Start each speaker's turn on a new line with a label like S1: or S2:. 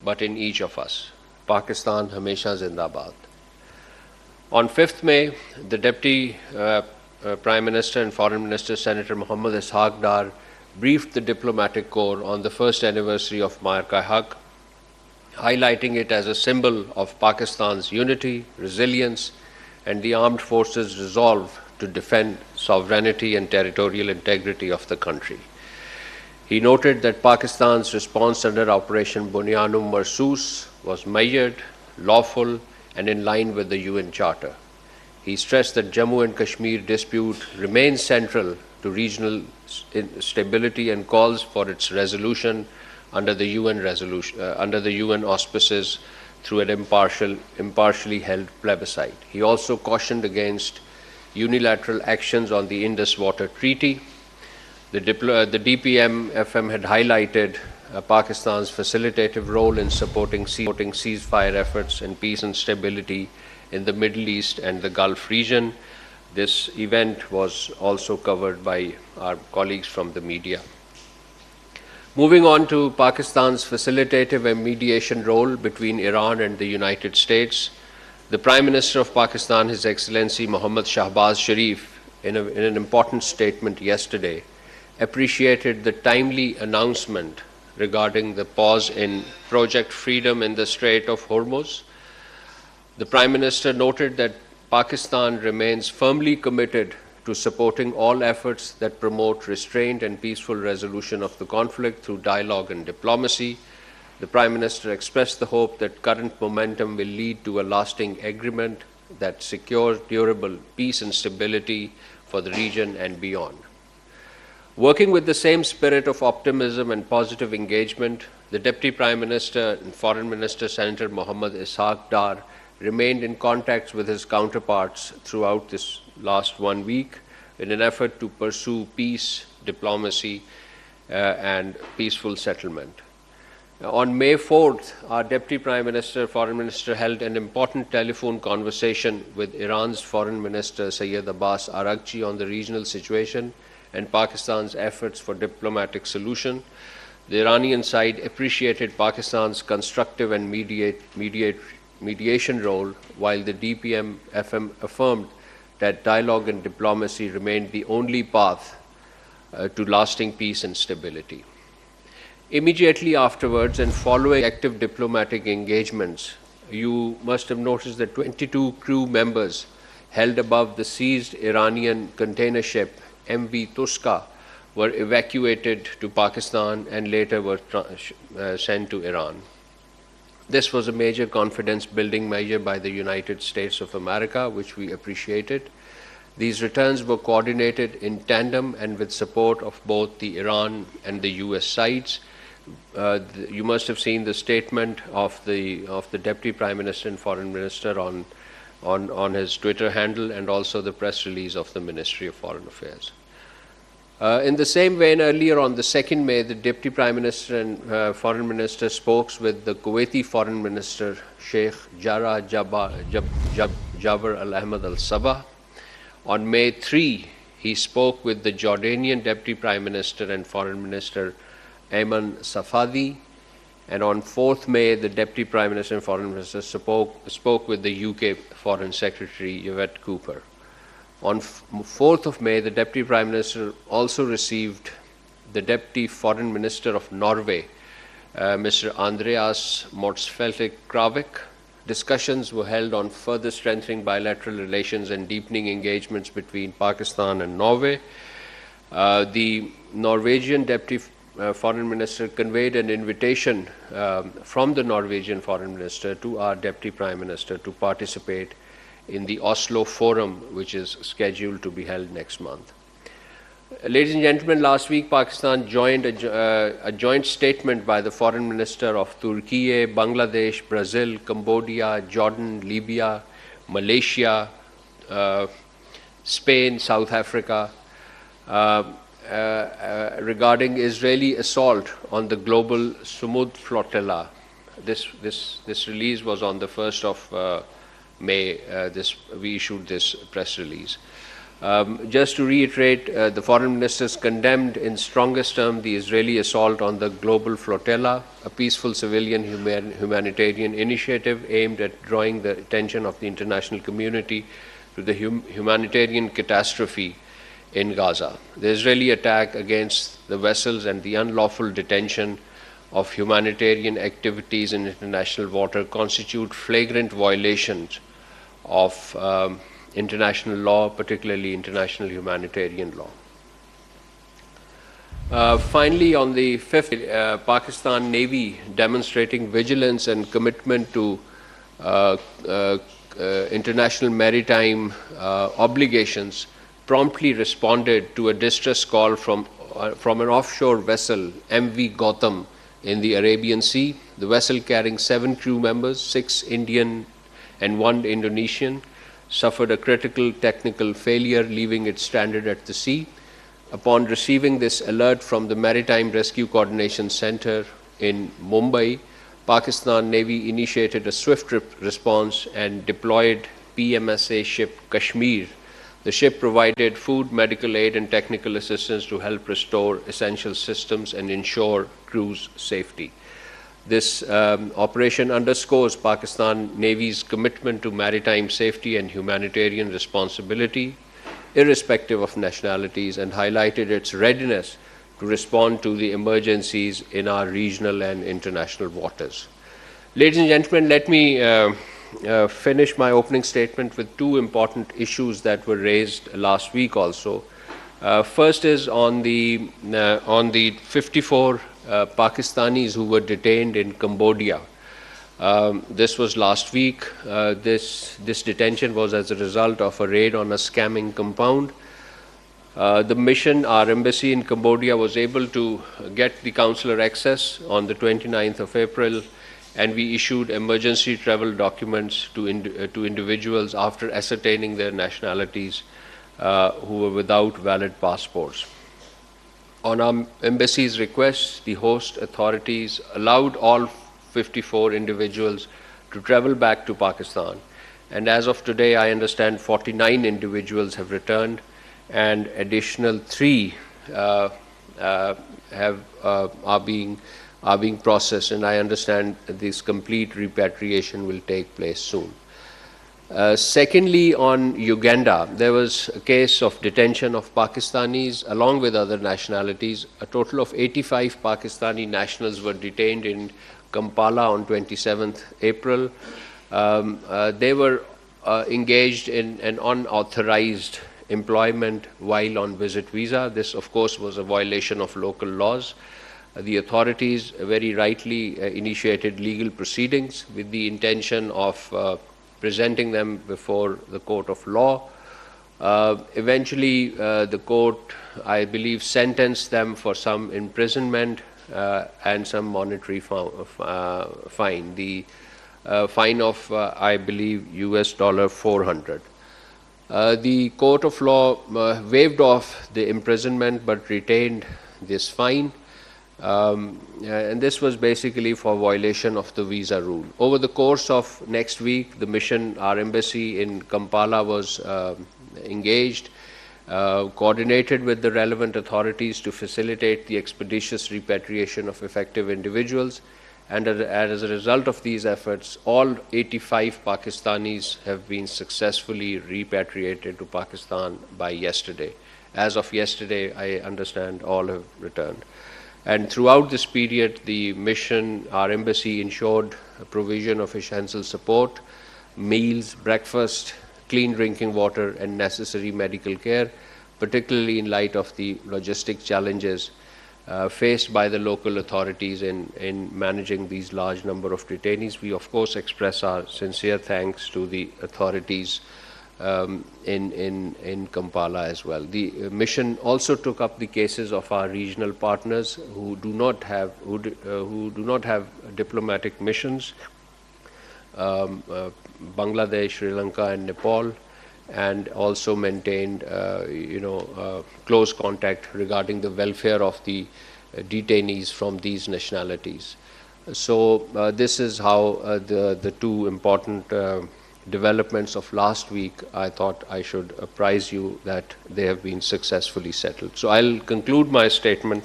S1: but in each of us. Pakistan Hamesha Zindabad. On 5th May, the Deputy Prime Minister and Foreign Minister Senator Mohammad Ishaq Dar briefed the diplomatic corps on the first anniversary of Marka-e-Haq, highlighting it as a symbol of Pakistan's unity, resilience, and the armed forces' resolve to defend sovereignty and territorial integrity of the country. He noted that Pakistan's response under Operation Bunyan-e Marsus was measured, lawful, and in line with the UN Charter. He stressed that Jammu and Kashmir dispute remains central to regional stability and calls for its resolution under the UN auspices through an impartially held plebiscite. He also cautioned against unilateral actions on the Indus Water Treaty. The DPM-FM had highlighted Pakistan's facilitative role in supporting ceasefire efforts and peace and stability in the Middle East and the Gulf region. This event was also covered by our colleagues from the media. Moving on to Pakistan's facilitative and mediation role between Iran and the United States, the Prime Minister of Pakistan, His Excellency Mohammad Shahbaz Sharif, in an important statement yesterday, appreciated the timely announcement regarding the pause in Project Freedom in the Strait of Hormuz. The Prime Minister noted that Pakistan remains firmly committed to supporting all efforts that promote restrained and peaceful resolution of the conflict through dialogue and diplomacy. The Prime Minister expressed the hope that current momentum will lead to a lasting agreement that secures durable peace and stability for the region and beyond. Working with the same spirit of optimism and positive engagement, the Deputy Prime Minister and Foreign Minister Senator Mohammad Ishaq Dar remained in contact with his counterparts throughout this last 1 week in an effort to pursue peace, diplomacy, and peaceful settlement. On May 4th, our Deputy Prime Minister, Foreign Minister held an important telephone conversation with Iran's Foreign Minister Sayyid Abbas Araghchi on the regional situation and Pakistan's efforts for diplomatic solution. The Iranian side appreciated Pakistan's constructive and mediation role, while the DPM-FM affirmed that dialogue and diplomacy remained the only path to lasting peace and stability. Immediately afterwards and following active diplomatic engagements, you must have noticed that 22 crew members held above the seized Iranian container ship MV Tuska were evacuated to Pakistan and later were sent to Iran. This was a major confidence-building measure by the United States of America, which we appreciated. These returns were coordinated in tandem and with support of both the Iran and the US sides. You must have seen the statement of the Deputy Prime Minister and Foreign Minister on his Twitter handle, and also the press release of the Ministry of Foreign Affairs. In the same vein, earlier on the 2nd May, the Deputy Prime Minister and Foreign Minister spoke with the Kuwaiti Foreign Minister Sheikh Jarrah Jabr Al-Ahmad Al-Sabah. On May 3, he spoke with the Jordanian Deputy Prime Minister and Foreign Minister Ayman Safadi. And on 4th May, the Deputy Prime Minister and Foreign Minister spoke with the UK Foreign Secretary Yvette Cooper. On 4th of May, the Deputy Prime Minister also received the Deputy Foreign Minister of Norway, Mr. Andreas Motzfeldt Kravik. Discussions were held on further strengthening bilateral relations and deepening engagements between Pakistan and Norway. The Norwegian Deputy Foreign Minister conveyed an invitation from the Norwegian Foreign Minister to our Deputy Prime Minister to participate in the Oslo Forum, which is scheduled to be held next month. Ladies and gentlemen, last week Pakistan joined a joint statement by the Foreign Minister of Turkey, Bangladesh, Brazil, Cambodia, Jordan, Libya, Malaysia, Spain, South Africa, regarding Israeli assault on the global Sumud flotilla. This release was on the 1st of May. We issued this press release. Just to reiterate, the foreign ministers condemned in strongest terms the Israeli assault on the global flotilla, a peaceful civilian humanitarian initiative aimed at drawing the attention of the international community to the humanitarian catastrophe in Gaza. The Israeli attack against the vessels and the unlawful detention of humanitarian activities in international water constitute flagrant violations of international law, particularly international humanitarian law. Finally, on the 5th, Pakistan Navy, demonstrating vigilance and commitment to international maritime obligations, promptly responded to a distress call from an offshore vessel, MV Gautam, in the Arabian Sea. The vessel, carrying 7 crew members, 6 Indian and 1 Indonesian, suffered a critical technical failure, leaving it stranded at the sea. Upon receiving this alert from the Maritime Rescue Coordination Center in Mumbai, Pakistan Navy initiated a swift response and deployed PMSA ship Kashmir. The ship provided food, medical aid, and technical assistance to help restore essential systems and ensure crews' safety. This operation underscores Pakistan Navy's commitment to maritime safety and humanitarian responsibility, irrespective of nationalities, and highlighted its readiness to respond to the emergencies in our regional and international waters. Ladies and gentlemen, let me finish my opening statement with 2 important issues that were raised last week also. First is on the 54 Pakistanis who were detained in Cambodia. This was last week. This detention was as a result of a raid on a scamming compound. The mission, our embassy in Cambodia, was able to get the consular access on the 29th of April, and we issued emergency travel documents to individuals after ascertaining their nationalities who were without valid passports. On our embassy's request, the host authorities allowed all 54 individuals to travel back to Pakistan. And as of today, I understand 49 individuals have returned, and additional 3 are being processed, and I understand this complete repatriation will take place soon. Secondly, on Uganda, there was a case of detention of Pakistanis along with other nationalities. A total of 85 Pakistani nationals were detained in Kampala on 27th April. They were engaged in an unauthorized employment while on visit visa. This, of course, was a violation of local laws. The authorities very rightly initiated legal proceedings with the intention of presenting them before the court of law. Eventually, the court, I believe, sentenced them for some imprisonment and some monetary fine. The fine of, I believe, $400. The court of law waived off the imprisonment but retained this fine. And this was basically for violation of the visa rule. Over the course of next week, the mission, our embassy in Kampala, was engaged, coordinated with the relevant authorities to facilitate the expeditious repatriation of affected individuals. And as a result of these efforts, all 85 Pakistanis have been successfully repatriated to Pakistan by yesterday. As of yesterday, I understand all have returned. And throughout this period, the mission, our embassy, ensured a provision of essential support, meals, breakfast, clean drinking water, and necessary medical care, particularly in light of the logistic challenges faced by the local authorities in managing these large number of detainees. We, of course, express our sincere thanks to the authorities in Kampala as well. The mission also took up the cases of our regional partners who do not have diplomatic missions, Bangladesh, Sri Lanka, and Nepal, and also maintained close contact regarding the welfare of the detainees from these nationalities. So this is how the 2 important developments of last week, I thought I should apprise you that they have been successfully settled. So I'll conclude my statement